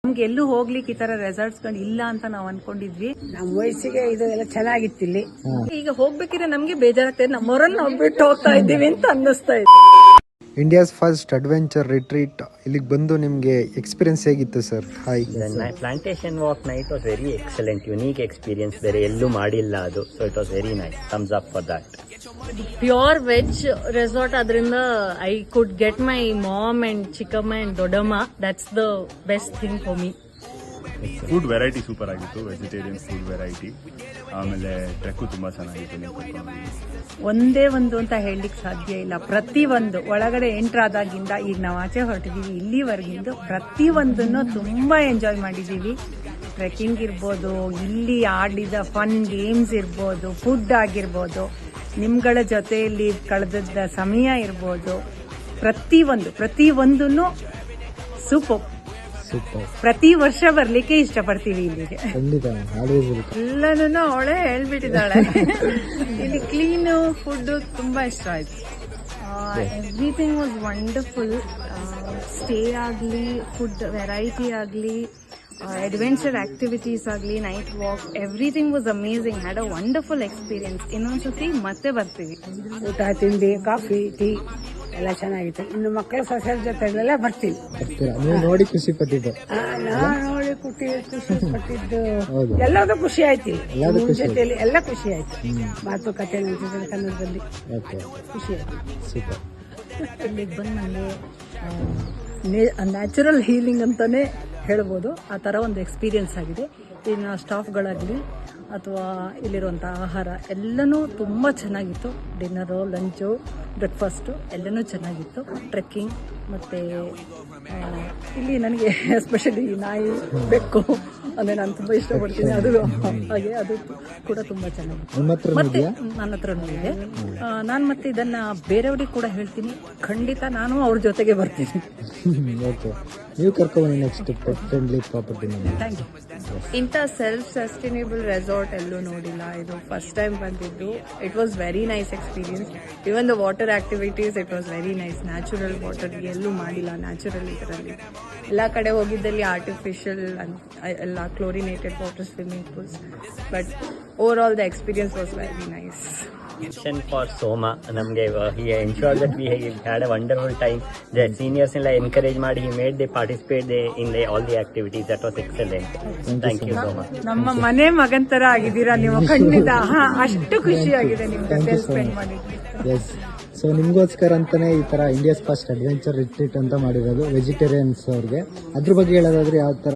ನಮ್ಗೆ ಎಲ್ಲೂ ಹೋಗ್ಲಿಕ್ಕೆ ಈ ತರ ರೆಸಾರ್ಟ್ಸ್ ಗಳು ಇಲ್ಲ ಅಂತ ನಾವು ಅನ್ಕೊಂಡಿದ್ವಿ. ನಮ್ಮ ವಯಸ್ಸಿಗೆ ಇದು ಎಲ್ಲ ಚೆನ್ನಾಗಿತ್ತು ಇಲ್ಲಿ. ಈಗ ಹೋಗ್ಬೇಕಿದ್ರೆ ನಮ್ಗೆ ಬೇಜಾರಾಗ್ತದೆ, ನಮ್ಮವರನ್ನ ನಾವು ಬಿಟ್ಟು ಹೋಗ್ತಾ ಇದ್ದೀವಿ ಅಂತ ಅನ್ನಿಸ್ತಾ ಇದೆ. ಇಂಡಿಯಾಸ್ ಫಸ್ಟ್ ಅಡ್ವೆಂಚರ್ ರಿಟ್ರೀಟ್ ಇಲ್ಲಿಗೆ ಬಂದು ನಿಮಗೆ ಎಕ್ಸ್ಪೀರಿಯನ್ಸ್ ಹೇಗಿತ್ತು sir? Hi. Plantation walk night was very excellent, unique experience, ಬೇರೆ ಎಲ್ಲೂ ಮಾಡಿಲ್ಲ ಅದು. So it was very nice, thumbs up for that. Pure veg resort, ಅದರಿಂದ I could get my mom and ಚಿಕ್ಕಮ್ಮ ಅಂಡ್ ದೊಡ್ಡಮ್ಮ. That's the best thing for me. Food variety super ಆಗಿತ್ತು, vegetarian food variety. ಆಮೇಲೆ trek ತುಂಬಾ ಚೆನ್ನಾಗಿತ್ತು. ಒಂದೇ ಒಂದು ಅಂತ ಹೇಳಲಿಕ್ಕೆ ಸಾಧ್ಯ ಇಲ್ಲ. ಪ್ರತಿಯೊಂದು ಒಳಗಡೆ ಎಂಟರ್ ಆದಾಗಿಂದ ಈಗ ನಾವು ಆಚೆ ಹೊರಟಿದೀವಿ ಇಲ್ಲಿವರೆಗಿಂದು ಪ್ರತಿಯೊಂದನ್ನು ತುಂಬಾ ಎಂಜಾಯ್ ಮಾಡಿದೀವಿ. ಟ್ರೆಕ್ಕಿಂಗ್ ಇರ್ಬೋದು, ಇಲ್ಲಿ ಆಡಿದ ಫನ್ ಗೇಮ್ಸ್ ಇರ್ಬೋದು, ಫುಡ್ ಆಗಿರ್ಬೋದು, ನಿಮ್ಗಳ ಜೊತೆಯಲ್ಲಿ ಕಳೆದ ಸಮಯ ಇರ್ಬೋದು, ಪ್ರತಿಯೊಂದನ್ನು ಸೂಪರ್. ಪ್ರತಿ ವರ್ಷ ಬರ್ಲಿಕ್ಕೆ ಇಷ್ಟಪಡ್ತೀವಿ ಇಲ್ಲಿಗೆ. ಎಲ್ಲನೂ ಅವಳೇ ಹೇಳ್ಬಿಟ್ಟಿದ್ದಾಳೆ. ಇಲ್ಲಿ ಕ್ಲೀನ್ ಫುಡ್ ತುಂಬಾ ಇಷ್ಟ ಆಯ್ತು. Everything was wonderful. ಸ್ಟೇ ಆಗಲಿ, ಫುಡ್ ವೆರೈಟಿ ಆಗಲಿ, ಅಡ್ವೆಂಚರ್ ಆಕ್ಟಿವಿಟೀಸ್ ಆಗಲಿ, night walk, everything was amazing. Had a wonderful experience. ಇನ್ನೊಂದ್ಸತಿ ಮತ್ತೆ ಬರ್ತೀವಿ. ಊಟ, ತಿಂಡಿ, ಕಾಫಿ, ಟೀ ಎಲ್ಲ ಚೆನ್ನಾಗಿತ್ತು. ಇನ್ನು ಮಕ್ಕಳ ಸೊಸೆ ಜೊತೆಗಳೆಲ್ಲ ಬರ್ತೀವಿ. ನೀವು ನೋಡಿ ಖುಷಿ ಪಟ್ಟಿದ್ದು? ನಾವು ನೋಡಿ ಖುಷಿ ಪಟ್ಟಿದ್ದು ಎಲ್ಲದೂ ಖುಷಿ ಆಯ್ತು. ಇಲ್ಲಿ ಜೊತೆಯಲ್ಲಿ ಎಲ್ಲ ಖುಷಿ ಆಯ್ತು. ಮಾತುಕತೆ ನಿಂತಿದ್ರೆ ಕನ್ನಡದಲ್ಲಿ ಖುಷಿ ಆಯ್ತು. ಸೂಪರ್. ಇಲ್ಲಿಗೆ ಬಂದು ನನಗೆ ನ್ಯಾಚುರಲ್ ಹೀಲಿಂಗ್ ಅಂತಾನೆ ಹೇಳ್ಬೋದು. ಆ ಥರ ಒಂದು ಎಕ್ಸ್ಪೀರಿಯನ್ಸ್ ಆಗಿದೆ. ಇನ್ನು ಸ್ಟಾಫ್ಗಳಾಗಲಿ ಅಥವಾ ಇಲ್ಲಿರುವಂಥ ಆಹಾರ ಎಲ್ಲನೂ ತುಂಬ ಚೆನ್ನಾಗಿತ್ತು. ಡಿನ್ನರು, ಲಂಚು, ಬ್ರೇಕ್ಫಾಸ್ಟು ಎಲ್ಲನೂ ಚೆನ್ನಾಗಿತ್ತು. ಟ್ರೆಕ್ಕಿಂಗ್ ಮತ್ತು ಇಲ್ಲಿ ನನಗೆ ಎಸ್ಪೆಷಲಿ ನಾಯಿ, ಬೆಕ್ಕು ಅಂದರೆ ನಾನು ತುಂಬ ಇಷ್ಟಪಡ್ತೀನಿ. ಅದು ಹಾಗೆ ಅದು ಕೂಡ ತುಂಬ ಚೆನ್ನಾಗಿತ್ತು. ಮತ್ತೆ ನನ್ನ ಹತ್ರನೂ ಇದೆ. ನಾನು ಮತ್ತೆ ಇದನ್ನು ಬೇರೆಯವ್ರಿಗೆ ಕೂಡ ಹೇಳ್ತೀನಿ, ಖಂಡಿತ ನಾನು ಅವ್ರ ಜೊತೆಗೆ ಬರ್ತೀನಿ. ನೀವು ಕರ್ಕೊಂಡು next pet friendly property. Thank you. ಇಂಥ ಸೆಲ್ಫ್ ಸಸ್ಟೈನೇಬಲ್ ರೆಸಾರ್ಟ್ ಎಲ್ಲೂ ನೋಡಿಲ್ಲ. ಇದು ಫಸ್ಟ್ ಟೈಮ್ ಬಂದಿದ್ದು. It was very nice experience. Even the water activities, it was very nice. Natural water ಎಲ್ಲೂ ಮಾಡಿಲ್ಲ. ನ್ಯಾಚುರಲ್ ಇದರಲ್ಲಿ ಎಲ್ಲ ಕಡೆ ಹೋಗಿದ್ದಲ್ಲಿ ಆರ್ಟಿಫಿಷಿಯಲ್ ಎಲ್ಲ chlorinated water swimming pools. But over all the experience was very nice. For Soma, ನಮಗೆ he ensured that we had a wonderful time. The seniors ಎಲ್ಲ encourage ಮಾಡಿ he made they participate in all the activities. That was excellent. Thank you so much. ನಮ್ಮ ಮನೆ ಮಗನ್ ತರ ಆಗಿದ್ದೀರಾ ನೀವು, ಖಂಡಿತ. ಅಷ್ಟು ಖುಷಿಯಾಗಿದೆ ನಿಮ್ ಜೊತೆ ಸ್ಪೆಂಡ್ ಮಾಡಿದ್ವಿ. ಎಸ್. ಸೊ ನಿಮ್ಗೋಸ್ಕರ ಅಂತಾನೆ ಈ ತರ ಇಂಡಿಯಾಸ್ ಫಸ್ಟ್ ಅಡ್ವೆಂಚರ್ ರಿಟ್ರೀಟ್ ಅಂತ ಮಾಡಿರೋದು ವೆಜಿಟೇರಿಯನ್ಸ್ ಅವ್ರಿಗೆ. ಅದ್ರ ಬಗ್ಗೆ ಹೇಳೋದಾದ್ರೆ ಯಾವ ತರ